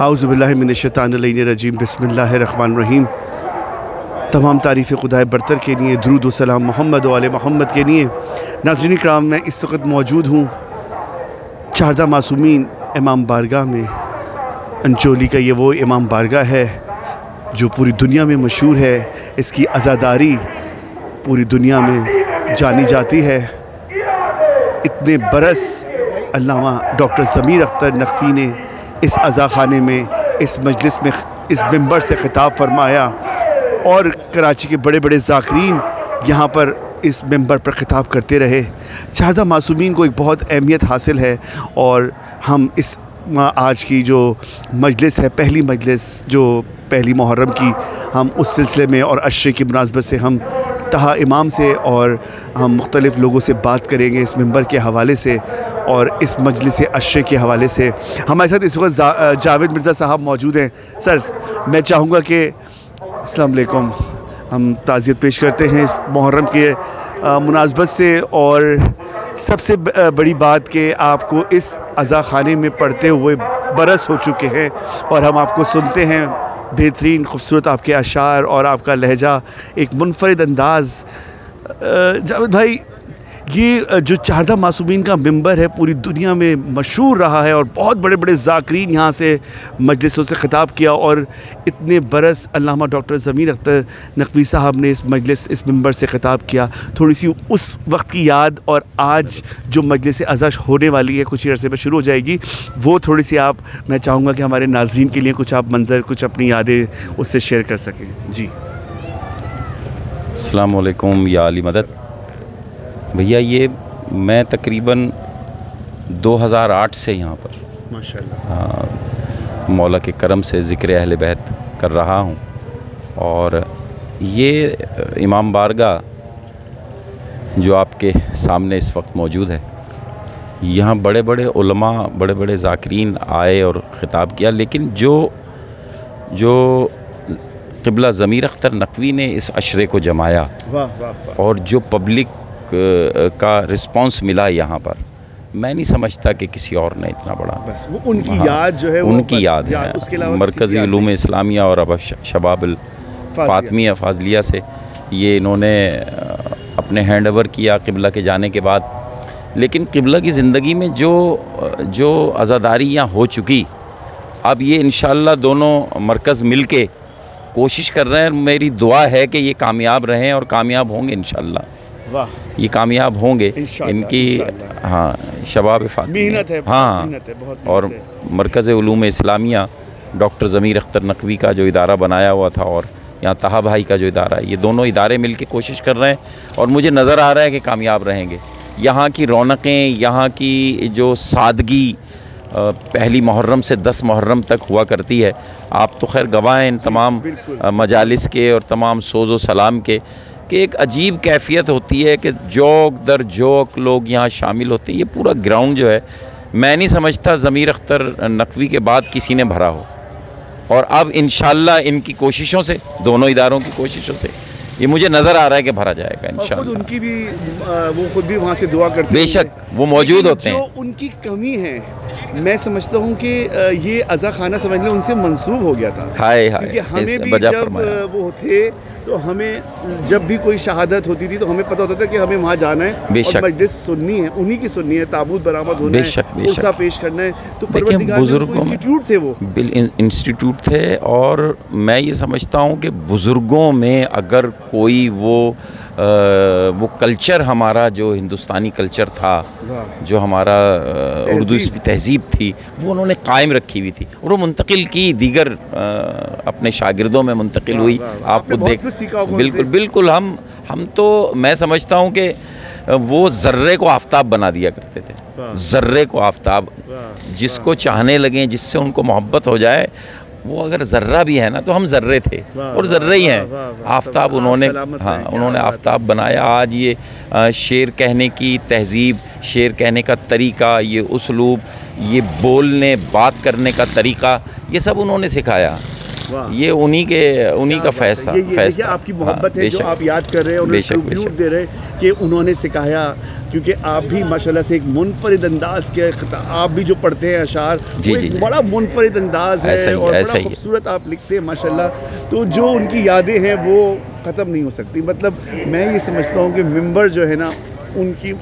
आऊज़ुबिल्लाहि मिनश्शैतानिर्रजीम बिस्मिल्लाहिर्रहमानिर्रहीम। तमाम तारीफ़ खुदाए बरतर के लिए, दुरूद व सलाम मोहम्मद व आले मोहम्मद के लिए। नाज़रीन इकराम, मैं इस वक्त मौजूद हूँ चारदा मासूमीन इमाम बारगाह में। अंचोली का ये वो इमाम बारगाह है जो पूरी दुनिया में मशहूर है। इसकी अज़ादारी पूरी दुनिया में जानी जाती है। इतने बरस अल्लामा डॉक्टर ज़मीर अख्तर नक़वी ने इस अज़ा ख़ाने में, इस मजलिस में, इस मिंबर से ख़िताब फरमाया और कराची के बड़े बड़े ज़ाकिरीन यहाँ पर इस मिंबर पर ख़िताब करते रहे। चारदा मासूमीन को एक बहुत अहमियत हासिल है और हम इस आज की जो मजलिस है, पहली मजलिस जो पहली मुहर्रम की, हम उस सिलसिले में और अशरे की मुनासबत से हम तहा इमाम से और हम मुख्तलिफ़ लोगों से बात करेंगे इस मिंबर के हवाले से और इस मजलिस अशरे के हवाले से। हमारे साथ इस वक्त जावेद मिर्ज़ा साहब मौजूद हैं। सर, मैं चाहूँगा कि अस्सलाम वालेकुम, हम ताज़ियत पेश करते हैं इस मुहर्रम के मुनासबत से। और सबसे बड़ी बात कि आपको इस अज़ा ख़ाने में पढ़ते हुए बरस हो चुके हैं और हम आपको सुनते हैं। बेहतरीन खूबसूरत आपके अशार और आपका लहजा, एक मुनफरिद अंदाज़। जावेद भाई, ये जो चारदा मासूमीन का मिंबर है पूरी दुनिया में मशहूर रहा है और बहुत बड़े बड़े ज़ाकिरीन यहाँ से मजलिसों से ख़िताब किया और इतने बरस अल्लामा डॉक्टर ज़मीर अख्तर नक़वी साहब ने इस मजलिस, इस मिंबर से ख़िताब किया। थोड़ी सी उस वक्त की याद और आज जो मजलिस अज़ा होने वाली है, कुछ ही अरसे में शुरू हो जाएगी, वो थोड़ी सी आप, मैं चाहूँगा कि हमारे नाज़रीन के लिए कुछ आप मंज़र, कुछ अपनी यादें उससे शेयर कर सकें। जी। अस्सलाम वालेकुम या अली मदद। भैया, ये मैं तकरीबन 2008 से यहाँ पर माशाअल्लाह मौला के करम से ज़िक्र अहले बैत कर रहा हूँ। और ये इमाम बारगाह जो आपके सामने इस वक्त मौजूद है, यहाँ बड़े बड़े उलमा, बड़े बड़े ज़ाकिरीन आए और ख़िताब किया, लेकिन जो क़िबला ज़मीर अख्तर नक़वी ने इस अशरे को जमाया और जो पब्लिक का रिस्पांस मिला यहाँ पर, मैं नहीं समझता कि किसी और ने इतना बड़ा। बस वो उनकी याद जो है, उनकी याद है। मरकज़ी उलूम इस्लामिया और अब शबाब फ़ातिमिया फ़ाज़लिया से ये इन्होंने अपने हैंड ओवर किया क़िबला के जाने के बाद। लेकिन क़िबला की ज़िंदगी में जो अज़ादारी यहाँ हो चुकी, अब ये इंशाअल्लाह दोनों मरकज़ मिल के कोशिश कर रहे हैं। मेरी दुआ है कि ये कामयाब रहें और कामयाब होंगे इंशाअल्लाह। वाह, ये कामयाब होंगे। इनकी हाँ शबाब मेहनत है, हाँ मेहनत है, बहुत और मरकज़ उलूम इस्लामिया डॉक्टर ज़मीर अख्तर नक़वी का जो इदारा बनाया हुआ था और यहाँ तहा भाई का जो इदारा है, ये दोनों इदारे मिल के कोशिश कर रहे हैं और मुझे नज़र आ रहा है कि कामयाब रहेंगे। यहाँ की रौनकें, यहाँ की जो सादगी पहली मुहर्रम से 10 मुहर्रम तक हुआ करती है। आप तो खैर गवाह हैं इन तमाम मजालिस के और तमाम सोज़ो सलाम के, कि एक अजीब कैफियत होती है कि जोक दर जोक लोग यहाँ शामिल होते हैं। ये पूरा ग्राउंड जो है, मैं नहीं समझता ज़मीर अख्तर नक़वी के बाद किसी ने भरा हो। और अब इंशाअल्लाह इनकी कोशिशों से, दोनों इदारों की कोशिशों से, ये मुझे नज़र आ रहा है कि भरा जाएगा इंशाअल्लाह। उनकी भी वो खुद भी वहाँ से दुआ करते हैं, बेशक वो मौजूद होते हैं। जो उनकी कमी है, मैं समझता हूँ कि ये अज़ा खाना समझ लें उनसे मंसूब हो गया था। हाय हाय, क्योंकि हमें भी जब वो थे तो हमें जब भी कोई शहादत होती थी तो हमें पता होता था कि हमें वहाँ जाना है और मजलिस सुननी है, उन्हीं की सुननी है, ताबूत बरामद होना है, उर्सा पेश करना है। तो बुजुर्गों में इंस्टीट्यूट थे, वो इंस्टीट्यूट थे। और मैं ये समझता हूँ कि बुज़ुर्गों में अगर कोई वो कल्चर, हमारा जो हिंदुस्तानी कल्चर था, जो हमारा उर्दू तहज़ीब थी, वो उन्होंने कायम रखी हुई थी और वो मुंतकिल की, दीगर अपने शागिर्दों में मुंतकिल हुई। आपको देख बिल्कुल बिल्कुल हम तो, मैं समझता हूँ कि वो ज़र्रे को आफ़ताब बना दिया करते थे। ज़र्रे को आफ़ताब, जिसको चाहने लगें, जिससे उनको मोहब्बत हो जाए, वो अगर ज़र्रा भी है ना तो हम ज़र्रे थे और ज़र्रे ही हैं। आफ़ताब उन्होंने, हाँ उन्होंने आफ़ताब बनाया। आज ये शेर कहने की तहज़ीब, शेर कहने का तरीक़ा, ये उसलूब, ये बोलने बात करने का तरीक़ा, ये सब उन्होंने सिखाया। ये उन्हीं का फैसला आपकी मोहब्बत है जो आप याद कर रहे हैं, उन्हें ट्रिब्यूट दे रहे हैं कि उन्होंने सिखाया, क्योंकि आप भी माशाल्लाह से एक मुनफरिद अंदाज के, आप भी जो पढ़ते हैं अशार, बड़ा मुनफरिद अंदाज है और बड़ा खूबसूरत आप लिखते हैं माशाल्लाह। तो जो उनकी यादें हैं वो ख़त्म नहीं हो सकती। मतलब मैं ये समझता हूँ कि मिंबर जो है ना उनकी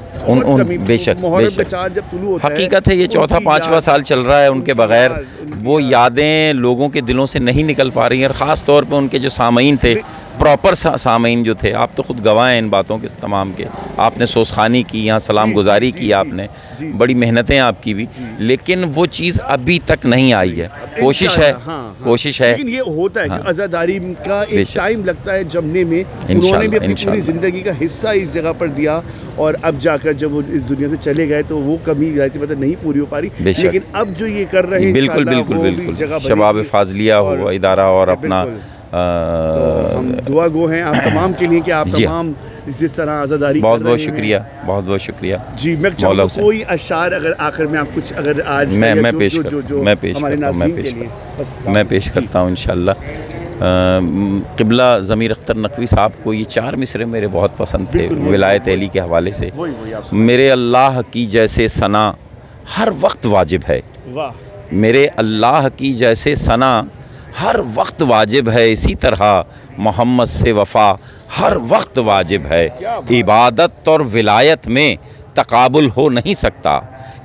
बेशक जब तुलू होता हकीकत है, ये चौथा 5वां साल चल रहा है उनके बगैर, वो यादें लोगों के दिलों से नहीं निकल पा रही हैं। और ख़ास तौर पे उनके जो सामीन थे, प्रॉपर सामीन जो थे, आप तो खुद गवाह हैं इन बातों के तमाम के। आपने सोसखानी की, यहाँ सलाम गुजारी की आपने, बड़ी मेहनतें आपकी भी, लेकिन वो चीज़ अभी तक नहीं आई है। कोशिश है, कोशिश है, लेकिन ये होता है कि आज़ादारी का एक टाइम लगता है जमने में। उन्होंने भी अपनी पूरी ज़िंदगी का हिस्सा इस जगह पर दिया, और अब जाकर जब वो इस दुनिया से चले गए तो वो कमी मतलब नहीं पूरी हो पा रही। लेकिन अब जो ये कर रहे हैं, बिल्कुल बिल्कुल बिल्कुल, शबाब फाजलिया हुआ इदारा और अपना तो हम दुआ गो हैं आप तमाम के लिए कि आप तमाम जिस तरह आज़ादारी, बहुत बहुत शुक्रिया, बहुत बहुत शुक्रिया जी। मैं चाहूँगा कोई अशार अगर आखिर में आप कुछ अगर आज मैं पेश करता हूँ इंशाल्लाह। क़िबला ज़मीर अख्तर नकवी साहब को ये 4 मिसरे मेरे बहुत पसंद थे विलायत अली के हवाले से। मेरे अल्लाह की जैसे सना हर वक्त वाजिब है, मेरे अल्लाह की जैसे सना हर वक्त वाजिब है, इसी तरह मोहम्मद से वफ़ा हर वक्त वाजिब है। इबादत और विलायत में तकाबुल हो नहीं सकता,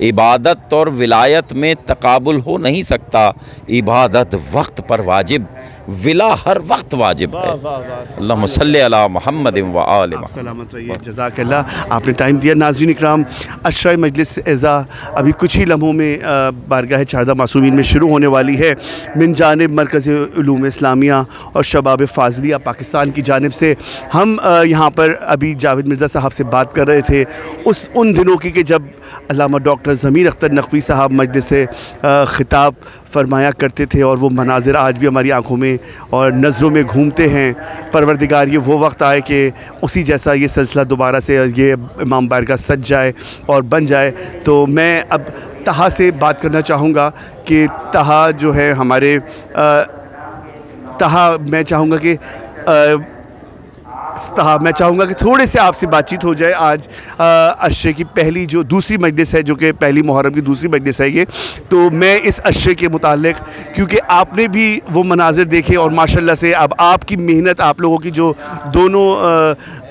इबादत और विलायत में तकाबुल हो नहीं सकता, इबादत वक्त पर वाजिब, विला हर वक्त वाजिब है। अल्लाहुम्मा सल्ली अला मुहम्मद व आले मुहम्मद। सलामत रहिए, जज़ाकल्लाह, आपने टाइम दिया। नाज़रीन इकराम, अशरा मजलिस एज़ा अभी कुछ ही लम्हों में बारगाह चारदा मासूमीन में शुरू होने वाली है। मिन जानिब मरकज़ उलूम इस्लामिया और शबाब फाज़लिया पाकिस्तान की जानिब से हम यहाँ पर अभी जावेद मिर्ज़ा साहब से बात कर रहे थे उन दिनों की कि जब अल्लामा डॉक्टर ज़मीर अख्तर नकवी साहब मजलिस से ख़िताब फरमाया करते थे, और वो मनाजिर आज भी हमारी आँखों में और नज़रों में घूमते हैं। परवरदिगार ये वो वक्त आए कि उसी जैसा ये सिलसिला दोबारा से ये इमाम बारगाह सज जाए और बन जाए। तो मैं अब तहा से बात करना चाहूँगा कि तहा जो है हमारे तहा मैं चाहूँगा कि थोड़े से आपसे बातचीत हो जाए। आज अशरे की पहली जो दूसरी मजलिस है, जो कि पहली मुहर्रम की दूसरी मजलिस है ये, तो मैं इस अशरे के मुतालिक, क्योंकि आपने भी वो मनाजिर देखे और माशाल्लाह से अब आपकी मेहनत, आप लोगों की जो दोनों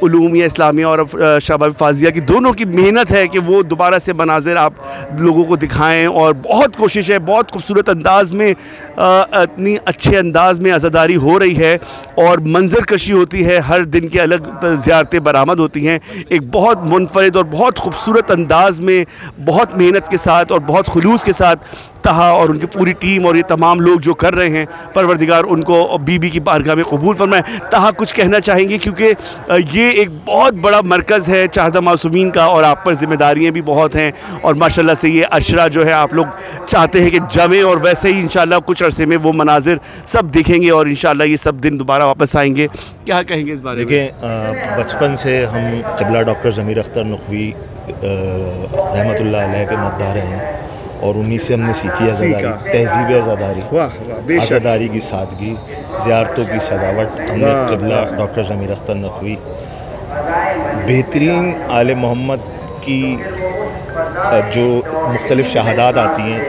उलूमिया इस्लामिया और शबाब फाजिया की दोनों की मेहनत है कि वो दोबारा से मनाजिर आप लोगों को दिखाएँ, और बहुत कोशिश है, बहुत खूबसूरत अंदाज में, इतनी अच्छे अंदाज में आज़ादारी हो रही है और मंजर कशी होती है, हर दिन के अलग ज़ियारतें बरामद होती हैं। एक बहुत मुनफरिद और बहुत खूबसूरत अंदाज में, बहुत मेहनत के साथ और बहुत खुलूस के साथ तहा और उनकी पूरी टीम और ये तमाम लोग जो कर रहे हैं, परवरदिगार उनको बीबी की बारगाह में कबूल फरमाए। तहा कुछ कहना चाहेंगे, क्योंकि ये एक बहुत बड़ा मरकज़ है चारदा मासूमीन का और आप पर ज़िम्मेदारियाँ भी बहुत हैं, और माशाल्लाह से ये अशरा जो है आप लोग चाहते हैं कि जमे, और वैसे ही इंशाल्लाह कुछ अरसे में वो मनाजिर सब दिखेंगे और इंशाल्लाह ये सब दिन दोबारा वापस आएंगे। क्या कहेंगे इस बारे में? देखिए, बचपन से हम क़िबला डॉक्टर ज़मीर अख्तर नकवी रहमतुल्लाह अलैह के मद्दार हैं, और उन्हीं से हमने सीखी आज़ादारी, तहज़ीब आज़ादारी, आज़ादारी की सादगी, ज़ियारतों की सजावट। हमने क़िबला डॉक्टर ज़मीर अख्तर नकवी, बेहतरीन आले मोहम्मद की जो मुख्तलिफ़ शहादात आती हैं,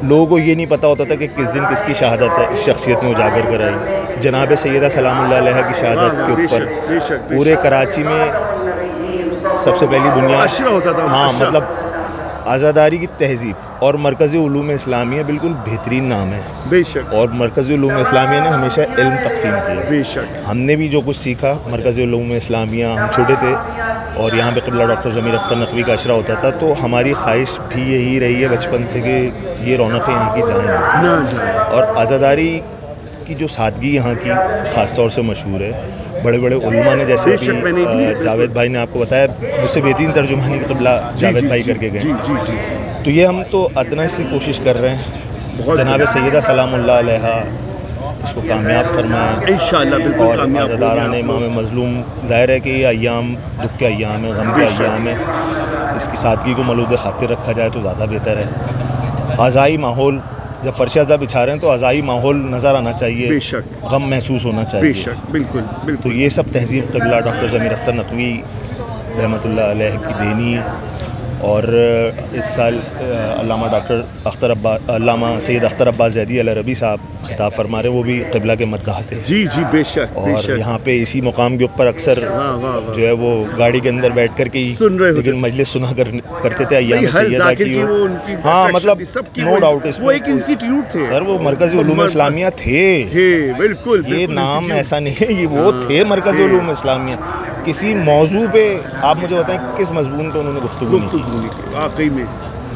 लोगों को ये नहीं पता होता था कि किस दिन किसकी शहादत है इस शख्सियत ने उजागर कराई। जनाब सैयदा सलामुल्लाह अलैहा की शहादत के ऊपर पूरे कराची में सबसे पहली बुनियाद होता था। हाँ, मतलब आज़ादारी की तहज़ीब और मरकज़ उलूम इस्लामिया बिल्कुल बेहतरीन नाम है, बेशक। और मरकज़ उलूम इस्लामिया ने हमेशा इल्म तक़सीम किया, बेशक। हमने भी जो कुछ सीखा मरकज़ उलूम इस्लामिया, हम छोटे थे और यहाँ पे क़िबला डॉक्टर ज़मीर अख्तर नकवी का अशरा होता था, तो हमारी ख्वाहिश भी यही रही है बचपन से कि ये रौनक़ें यहाँ की जाएँ, और आज़ादारी की जो सादगी यहाँ की ख़ास तौर से मशहूर है। बड़े बड़े उलमा ने, जैसे जावेद भाई ने आपको बताया, मुझसे बेहतरीन तर्जुमानी क़िबला जावेद भाई करके गए, तो ये हम तो अदना से कोशिश कर रहे हैं जनाब सैयदा सलामुल्लाह अलैहा इसको कामयाब फरमाएं इंशाअल्लाह। बिल्कुल और कामयाब आज़ादारान इमाम मज़लूम, ज़ाहिर है कि ये अय्याम दुख के अय्याम है, गम के अय्याम है, इसकी सादगी को मलूद ख़ातिर रखा जाए तो ज़्यादा बेहतर है। ग़ज़ाई माहौल जब फर्श अज़ा बिछा रहे हैं तो अज़ाई माहौल नज़र आना चाहिए, बेशक गम महसूस होना चाहिए, बेशक, बिल्कुल बिल्कुल। तो ये सब तहज़ीब क़िबला डॉक्टर ज़मीर अख्तर नकवी रहमतुल्लाह अलैह की देनी है। और इस साल अल्लामा सैयद अख्तर अब्बास ज़ैदी अल-अरबी साहब खिताब फरमा रहे, वो भी क़िबला के मद्दाह थे। जी जी, बेशक। और यहाँ पे इसी मुकाम के ऊपर अक्सर जो है वो गाड़ी के अंदर बैठ कर के ही सुन रहे लेकिन मजलिस सुना करते थे अय्याम हर सैयदा ज़ाकिर की, वो की। हाँ, मतलब नो डाउट इसमें वो एक इंस्टीट्यूट थे सर, वो मरकज़ उलूम इस्लामिया थे। बिल्कुल, ये नाम ऐसा नहीं है, ये वो थे मरकज़ उलूम इस्लामिया। किसी मौजू पे आप मुझे बताएं किस मज़मून पे उन्होंने गुफ्तगू की? वाकई में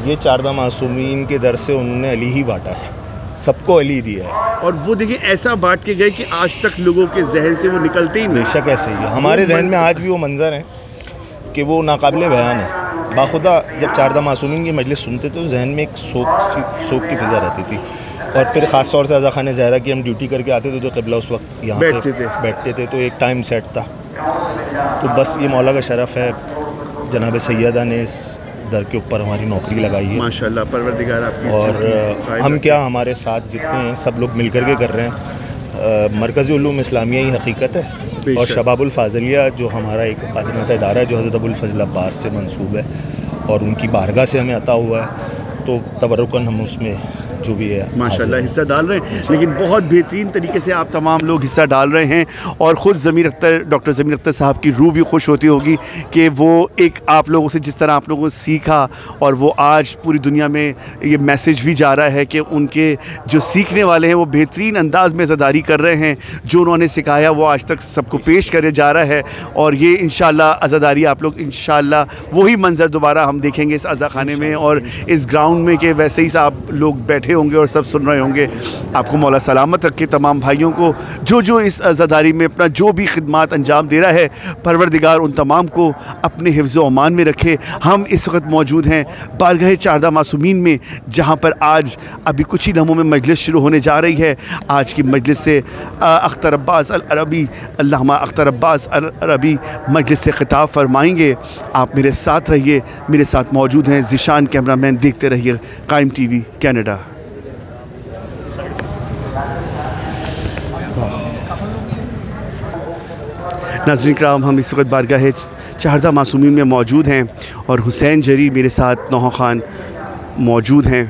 ये 14 मासूमीन के दर से उन्होंने अली ही बांटा है, सबको अली दिया है। और वो देखिए ऐसा बांट के गए कि आज तक लोगों के जहन से वो निकलते ही नहीं। बेशक ऐसे ही है, हमारे जहन में आज भी वो मंजर है कि वो नाकाबिले बयान है। बाखुदा जब 14 मासूमीन की मजलिस सुनते तो जहन में एक शोक की फ़िज़ा रहती थी। और फिर ख़ास तौर से अज़ा खान ज़हरा की हम ड्यूटी करके आते थे तो क़िबला उस वक्त यहाँ बैठते थे, तो एक टाइम सेट था। तो बस ये मौला का शरफ़ है, जनाब सैयदा ने इस दर के ऊपर हमारी नौकरी लगाई है माशाल्लाह, परवरदिगार आपकी। और हम क्या, हमारे साथ जितने हैं सब लोग मिल कर के कर रहे हैं। मरकज़ उलूम इस्लामिया ही हकीकत है। और शबाबुल फाज़िलिया जो हमारा एक आदिना सा इदारा है जो हज़रत अबुल फज़ल अब्बास से मंसूब है और उनकी बारगाह से हमें अता हुआ है, तो तबरुकन हम उसमें जो भी है माशाल्लाह हिस्सा डाल रहे हैं। लेकिन बहुत बेहतरीन तरीके से आप तमाम लोग हिस्सा डाल रहे हैं और ख़ुद ज़मीर अख्तर, डॉक्टर ज़मीर अख्तर साहब की रूह भी खुश होती होगी कि वो एक आप लोगों से जिस तरह आप लोगों ने सीखा और वो आज पूरी दुनिया में ये मैसेज भी जा रहा है कि उनके जो सीखने वाले हैं वो बेहतरीन अंदाज़ में अज़ादारी कर रहे हैं। जो उन्होंने सिखाया वो आज तक सबको पेश करे जा रहा है और ये इंशाल्लाह अज़ादारी आप लोग इंशाल्लाह वही मंज़र दोबारा हम देखेंगे इस अज़ा खाने में और इस ग्राउंड में कि वैसे ही साहब लोग बैठे होंगे और सब सुन रहे होंगे। आपको मौला सलामत रखे, तमाम भाइयों को जो इस अज़ादारी में अपना जो भी खिदमात अंजाम दे रहा है, परवरदिगार उन तमाम को अपने हिफ्ज़ व अमान में रखे। हम इस वक्त मौजूद हैं बारगाह 14 मासूमीन में, जहाँ पर आज अभी कुछ ही लम्हों में मजलिस शुरू होने जा रही है। आज की मजलिस से अख्तर अब्बास अल-अरबी, अल्लामा अख्तर अब्बास अल-अरबी मजलिस से खिताब फरमाएंगे। आप मेरे साथ रहिए, मेरे साथ मौजूद हैं ज़िशान कैमरामैन, देखते रहिए कायम टीवी कनाडा। नाज़रीन कराम, हम इस वक्त बारगाह 14 मासूमीन में मौजूद हैं और हुसैन जरी मेरे साथ नौहा खान मौजूद हैं।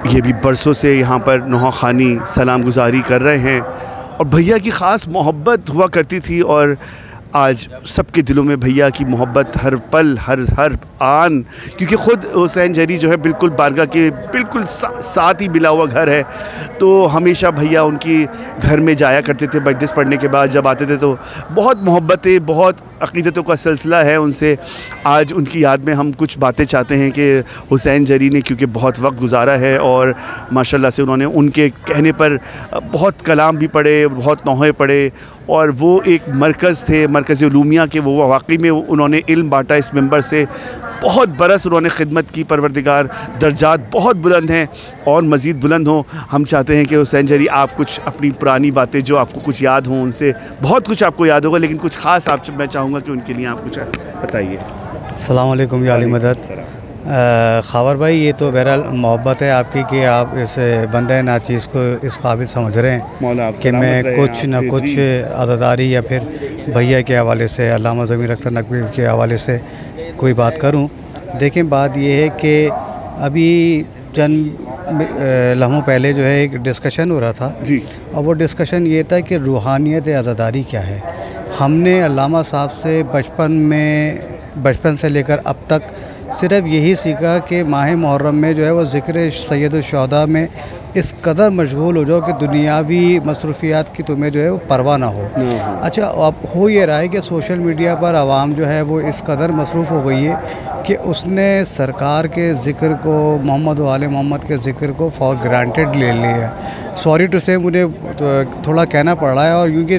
ये भी बरसों से यहाँ पर नौहा खानी सलाम गुजारी कर रहे हैं और भैया की ख़ास मोहब्बत हुआ करती थी और आज सबके दिलों में भैया की मोहब्बत हर पल हर आन, क्योंकि ख़ुद हुसैन जरी जो है बिल्कुल बारगाह के बिल्कुल साथ ही मिला हुआ घर है, तो हमेशा भैया उनकी घर में जाया करते थे। मजलिस पढ़ने के बाद जब आते थे तो बहुत मोहब्बतें, बहुत अक़ीदतों का सिलसिला है उनसे। आज उनकी याद में हम कुछ बातें चाहते हैं कि हुसैन जरी ने क्योंकि बहुत वक्त गुजारा है और माशाल्लाह से उन्होंने उनके कहने पर बहुत कलाम भी पढ़े, बहुत नौहे पढ़े और वो एक मरकज़ थे, मरकज़ उलूमिया के। वो वाकई में उन्होंने इल्म बांटा इस मिंबर से, बहुत बरस उन्होंने खिदमत की। परवरदिगार दर्जात बहुत बुलंद हैं और मज़ीद बुलंद हों। हम चाहते हैं कि हुसैन जरी आप कुछ अपनी पुरानी बातें जो आपको कुछ याद हों, उनसे बहुत कुछ आपको याद होगा, लेकिन कुछ ख़ास आप मैं चाहूँगा कि उनके लिए आप कुछ बताइए। अस्सलाम वालेकुम या अली मदद। ख़ावर भाई, ये तो बहरहाल मोहब्बत है आपकी कि आप इस बंदे नाचीज़ को इस काबिल समझ रहे हैं कि मैं कुछ ना कुछ अज़ादारी या फिर भैया के हवाले से, अल्लामा ज़मीर अख्तर नकवी के हवाले से कोई बात करूं। देखें, बात ये है कि अभी चंद लम्हों पहले जो है एक डिस्कशन हो रहा था जी, और वो डिस्कशन ये था कि रूहानियत अज़ादारी क्या है। हमने अल्लामा साहब से बचपन से लेकर अब तक सिर्फ़ यही सीखा कि माह मुहर्रम में जो है वो ज़िक्र सैयदुश्शुहदा में इस कदर मशगूल हो जाओ कि दुनियावी मसरूफियात की तुम्हें जो है वो परवाह ना हो। अच्छा, अब हो ये रहा है कि सोशल मीडिया पर आवाम जो है वो इस कदर मसरूफ़ हो गई है कि उसने सरकार के ज़िक्र को, मोहम्मद व आले मोहम्मद के ज़िक्र को फॉर ग्रांटेड ले लिया। सॉरी टू से मुझे थोड़ा कहना पड़ रहा है, और क्योंकि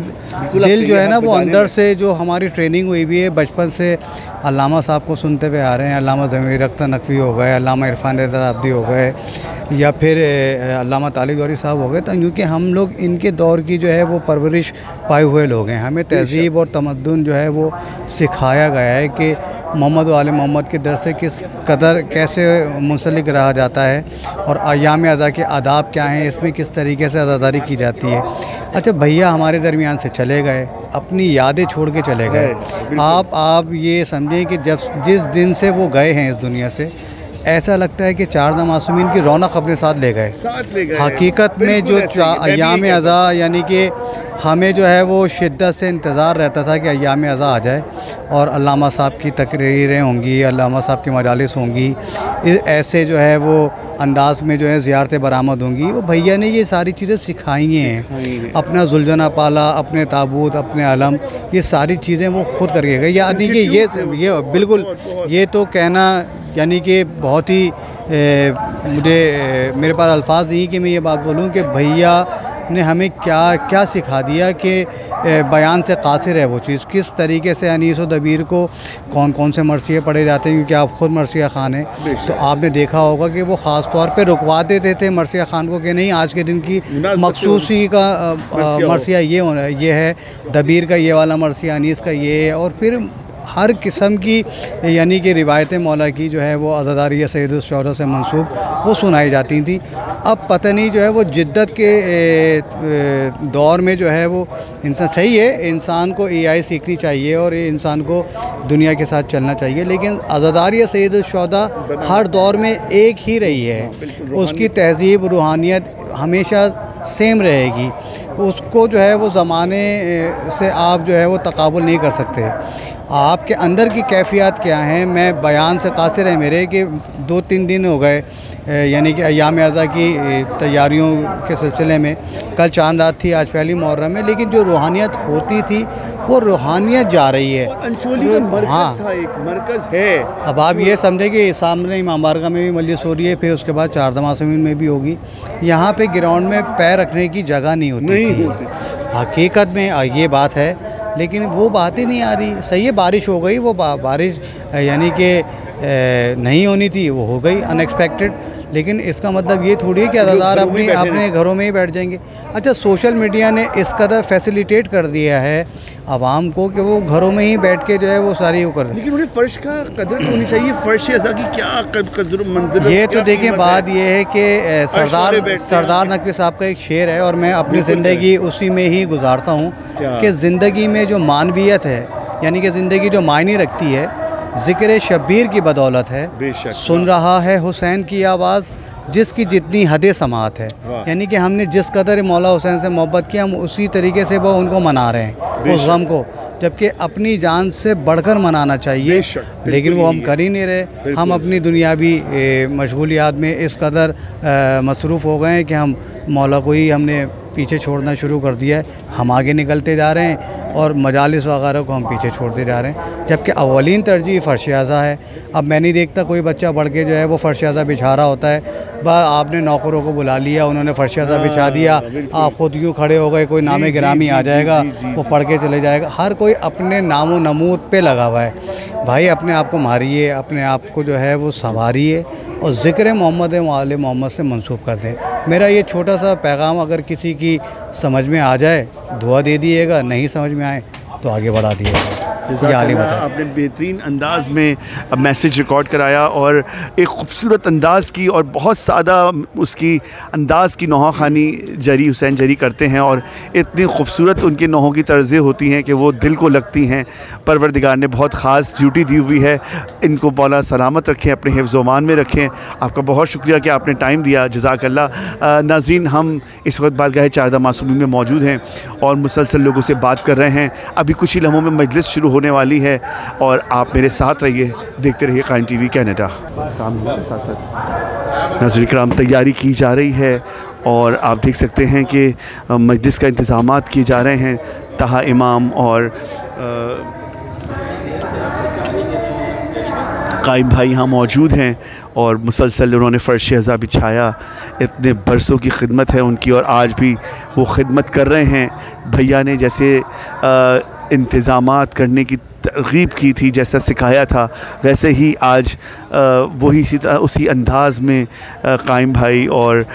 दिल जो है ना वो अंदर से जो हमारी ट्रेनिंग हुई हुई है बचपन से, अल्लामा साहब को सुनते हुए आ रहे हैं। अल्लामा ज़मीर अख्तर नकवी हो गए, अल्लामा इरफान दराबदी हो गए, या फिर अल्लामा तालिब गौरी साहब हो गए। तो क्योंकि हम लोग इनके दौर की जो है वो परवरिश पाए हुए लोग हैं, हमें तहज़ीब और तमद्दुन जो है वो सिखाया गया है कि मोहम्मद व आले मोहम्मद के दर से किस कदर कैसे मुंसलिक रहा जाता है और अय्याम अज़ा के आदाब क्या हैं, इसमें किस तरीके से अज़ादारी की जाती है। अच्छा भैया हमारे दरमियान से चले गए, अपनी यादें छोड़ के चले गए। आप ये समझें कि जिस दिन से वो गए हैं इस दुनिया से, ऐसा लगता है कि 4 मासूमीन की रौनक अपने साथ ले गए। हकीकत में जो अय्याम अज़ा यानी कि हमें जो है वो शिद्दत से इंतज़ार रहता था कि अय्याम अज़ा आ जाए और अल्लामा साहब की तकरीरें होंगी, अल्लामा साहब की मजालिस होंगी, ऐसे जो है वो अंदाज़ में जो है ज़ियारतें बरामद होंगी। वो भैया ने ये सारी चीज़ें सिखाई हैं, अपना जुलझना पाला, अपने ताबूत, अपने अलम, ये सारी चीज़ें वो ख़ुद करके गए। यानी कि ये बिल्कुल ये तो कहना यानी कि बहुत ही मेरे पास अल्फाज नहीं कि मैं ये बात बोलूँ कि भैया ने हमें क्या क्या सिखा दिया कि बयान से कासिर है वो चीज़। किस तरीके से अनीस व दबीर को कौन कौन से मरसिए पढ़े जाते हैं, क्योंकि आप ख़ुद मरसिया ख़ान हैं, तो आपने देखा होगा कि वो ख़ास तौर पे रुकवा देते थे मरसिया ख़ान को कि नहीं आज के दिन की मखसूसी का मरसिया ये है, दबीर का ये वाला मरसिया, अनीस का ये है। और फिर हर किस्म की यानी कि रिवायतें मौला की जो है वो अज़ादारी या सैयद शुहरा से मंसूब वो सुनाई जाती थी। अब पता नहीं जो है वो जिद्दत के दौर में जो है वो इंसान सही है, इंसान को एआई सीखनी चाहिए और इंसान को दुनिया के साथ चलना चाहिए, लेकिन अज़ादारी या सैयद शुहदा हर दौर में एक ही रही है। उसकी तहज़ीब रूहानियत हमेशा सेम रहेगी, उसको जो है वो ज़माने से आप जो है वो तकाबुल नहीं कर सकते। आपके अंदर की कैफियत क्या हैं, मैं बयान से कासिर है मेरे कि 2-3 दिन हो गए यानी कि अय्याम अज़ा की तैयारियों के सिलसिले में। कल चांद रात थी, आज पहली मुहर्रम है, लेकिन जो रूहानियत होती थी वो रूहानियत जा रही है। हाँ था, एक मरकज़ है। अब आप ये समझें कि सामने इमाम बारगाह में भी मजलिस हो रही है, फिर उसके बाद 4 मासूमीन में भी होगी। यहाँ पे ग्राउंड में पैर रखने की जगह नहीं होती थी। हकीकत में ये बात है, लेकिन वो बात ही नहीं आ रही। सही है बारिश हो गई, वो बारिश यानी कि नहीं होनी थी वो हो गई अनएक्सपेक्टेड, लेकिन इसका मतलब ये थोड़ी है कि अदादार अपने घरों में ही बैठ जाएंगे। अच्छा सोशल मीडिया ने इस कदर फैसिलिटेट कर दिया है आवाम को कि वो घरों में ही बैठ के जो है वो सारी वो कर, लेकिन उन्हें फ़र्श का कदर होनी चाहिए। फ़र्श अज़ा की क्या कदर मंज़िल, ये तो देखिए बात ये है कि सरदार नकवी साहब का एक शेर है और मैं अपनी ज़िंदगी उसी में ही गुजारता हूँ कि ज़िंदगी में जो मानवियत है यानी कि ज़िंदगी जो मायने रखती है ज़िक्र शब्बीर की बदौलत है। सुन रहा है हुसैन की आवाज़ जिसकी जितनी हद समात है, यानी कि हमने जिस कदर मौला हुसैन से मोहब्बत की हम उसी तरीके से वो उनको मना रहे हैं उस गम को, जबकि अपनी जान से बढ़कर मनाना चाहिए, लेकिन वो हम कर ही नहीं रहे। हम अपनी दुनियावी मशगूलियात में इस कदर मसरूफ़ हो गए हैं कि हम मौला को ही हमने पीछे छोड़ना शुरू कर दिया है। हम आगे निकलते जा रहे हैं और मजालिस वगैरह को हम पीछे छोड़ते जा रहे हैं, जबकि अवलीन तरजीह फ़र्श अज़ा है। अब मैं नहीं देखता कोई बच्चा बढ़ के जो है वो फ़र्श अज़ा बिछा रहा होता है, आपने नौकरों को बुला लिया, उन्होंने फ़र्श अज़ा बिछा दिया, आप ख़ुद यूँ खड़े हो गए, कोई नाम गिरामी आ जाएगा वो पढ़ के चले जाएगा। हर कोई अपने नामो नमूद पे लगा हुआ है। भाई अपने आप को मारिए, अपने आप को जो है वो संवारिए और ज़िक्र मोहम्मद वाले मोहम्मद से मंसूब कर दें। मेरा ये छोटा सा पैगाम अगर किसी की समझ में आ जाए दुआ दे दिएगा, नहीं समझ में आए तो आगे बढ़ा दिएगा। आपने बेहतरीन अंदाज़ में मैसेज रिकॉर्ड कराया और एक ख़ूबसूरत अंदाज़ की और बहुत सादा उसकी अंदाज़ की नौहानी जरी हुसैन जरी करते हैं और इतनी ख़ूबसूरत उनके नौहों की तर्ज़ें होती हैं कि वो दिल को लगती हैं। परवरदिगार ने बहुत ख़ास ड्यूटी दी हुई है, इनको मौला सलामत रखें, अपने हिफ्ज़-ओ-मान में रखें। आपका बहुत शुक्रिया कि आपने टाइम दिया, जज़ाकल्लाह। नाज़रीन हम इस वक्त बारगाह 4 मासूमीन में मौजूद हैं और मुसलसल लोगों से बात कर रहे हैं। अभी कुछ ही लम्हों में मजलिस शुरू होने वाली है और आप मेरे साथ रहिए, देखते रहिए कायम टीवी कनाडा। नाज़रीन किराम तैयारी की जा रही है और आप देख सकते हैं कि मजलिस का इंतज़ामात किए जा रहे हैं। तहा इमाम और कायम भाई यहाँ मौजूद हैं और मुसलसल उन्होंने फ़र्श अज़ा बिछाया। इतने बरसों की खिदमत है उनकी और आज भी वो खिदमत कर रहे हैं। भैया ने जैसे इंतज़ामात करने की तरगीब की थी, जैसा सिखाया था, वैसे ही आज वही उसी अंदाज़ में कायम भाई और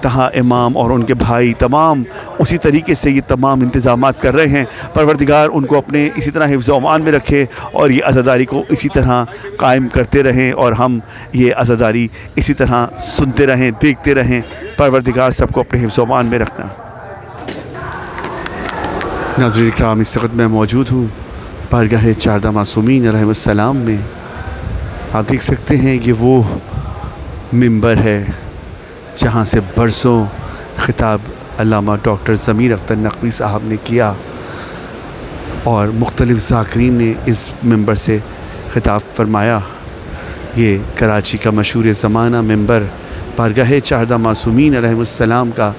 तहा इमाम और उनके भाई तमाम उसी तरीके से ये तमाम इंतज़ामात कर रहे हैं। परवरदिगार उनको अपने इसी तरह हिफ्ज़ व अमान में रखे और ये अज़ादारी को इसी तरह कायम करते रहें और हम ये अज़ादारी इसी तरह सुनते रहें, देखते रहें। परवरदिगार सबको अपने हिफ्ज़ व अमान में रखना। नाज़रीन इकराम, इस वक्त मैं मौजूद हूँ बारगाह चारदा मासूमीन अलैहिमुस्सलाम में। आप देख सकते हैं कि वो मिंबर है जहाँ से बरसों ख़िताब अल्लामा डॉक्टर ज़मीर अख्तर नक़वी साहब ने किया और मुख्तलिफ़ ज़ाकिरीन ने इस मिंबर से ख़िताब फरमाया। ये कराची का मशहूर ज़माना मिंबर बारगाह चारदा मासूमीन अलैहिमुस्सलाम का,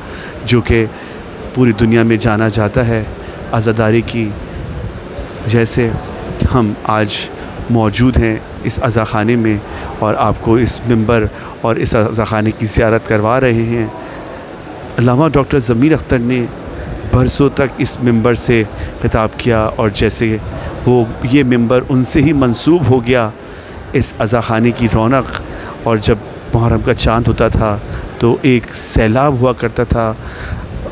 जो कि पूरी दुनिया में जाना जाता है आज़ादारी की। जैसे हम आज मौजूद हैं इस अज़ाख़ाने में और आपको इस मिंबर और इस अज़ाख़ाने की ज़ियारत करवा रहे हैं। अल्लामा डॉक्टर ज़मीर अख्तर ने बरसों तक इस मिंबर से ख़िताब किया और जैसे वो ये मिंबर उनसे ही मंसूब हो गया। इस अज़ाख़ाने की रौनक, और जब मुहर्रम का चाँद होता था तो एक सैलाब हुआ करता था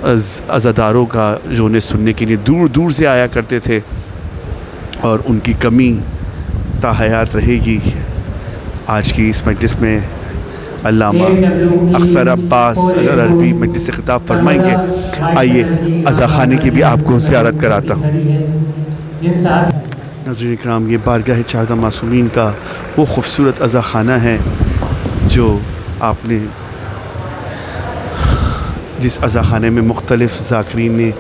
अज़ादारों का, जो उन्हें सुनने के लिए दूर दूर से आया करते थे और उनकी कमी ताहयात रहेगी। आज की इस मजलिस में अल्लामा अख्तर अब्बास अल-अरबी मजलिस से ख़िताब फरमाएंगे। आइए अज़ाख़ाने की भी आपको ज़ियारत कराता हूँ। नाज़रीन इकराम, ये बारगाह चारदा मासूमीन का वो ख़ूबसूरत अज़ाख़ाना है जो आपने जिस अज़ाख़ाने में मुख्तलिफ़ ज़ाकिरीन ने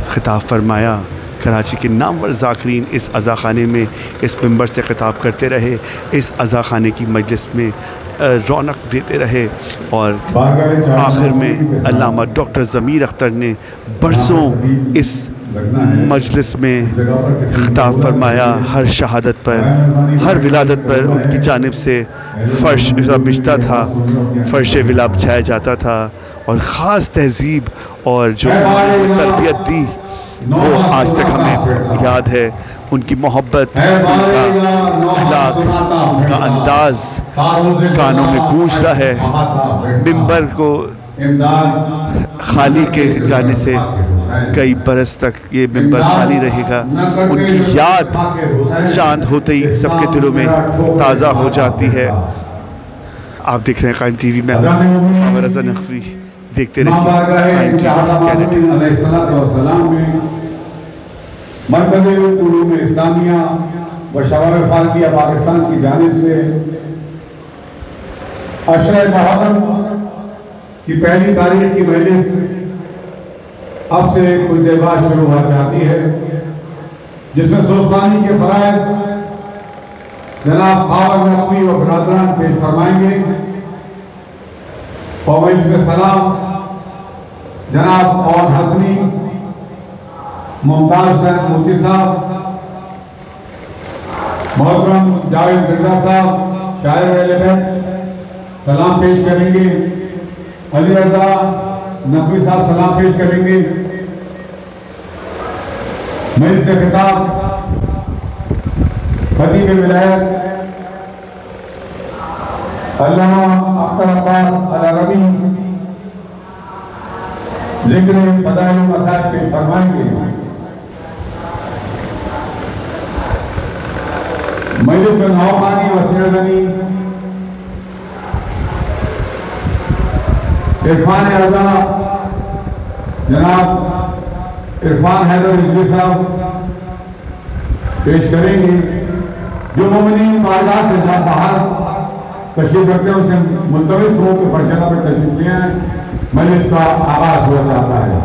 ख़िताब फरमाया। कराची के नामवर ज़ाकिरीन इस अज़ाख़ाने में इस मिंबर से ख़िताब करते रहे, इस अज़ाख़ाने की मजलिस में रौनक देते रहे और आखिर में अल्लामा डॉक्टर ज़मीर अख्तर ने बरसों इस मजलिस में ख़िताब फरमाया। हर शहादत पर, हर विलादत पर उनकी जानिब से फ़र्श बिछता था, फ़र्श विला बिछाया जाता था और ख़ास तहज़ीब और जो तरबियत दी वो आज तक हमें याद है। उनकी मोहब्बत, उनका अखलाक, उनका अंदाज़ कानों में गूंज रहा है। मिंबर को खाली के जाने से कई बरस तक ये मिंबर खाली रहेगा। उनकी याद चांद होते ही सबके दिलों में ताज़ा हो जाती है। आप देख रहे हैं कायम टीवी में रज़ा नक़वी, देखते रहिए कायम टीवी। मरकज़ इस्लामिया व शबाब फातिहा पाकिस्तान की जानिब से अशरा मुहर्रम की पहली तारीख की मजलिस अब से कुछ देर बाद शुरू हो जाती है, जिसमें सुल्तानी के फ़राइज़ जनाब खावर नक़वी व बरादरान पेश फरमाएंगे और मजलिस में सलाम जनाब और हसनी मुमताज़ हुसैन मुफ्ती साहब, मोहतरम जावेद बिरला साहब शायर वेलेबैत सलाम पेश करेंगे। अली रज़ा नक़वी साहब सलाम पेश करेंगे। मजलिस से खिताब खतीब विलायत अल्लामा अख्तर अब्बास अल-अरबी ज़िक्र फ़ज़ाइल मसाइल पेश फरमाएंगे। मजलिस में नौखानी वसीरगनी इरफान अज़ा जनाब इरफान हैदर रिजवी साहब पेश करेंगे। जो मोमिनीन बारगाह से बाहर तशरीफ रखते हैं उनसे मुल्तमिस हो के फर्शना पर तशरीफ लिया है। मजलिस का आगाज़ हो जाता है।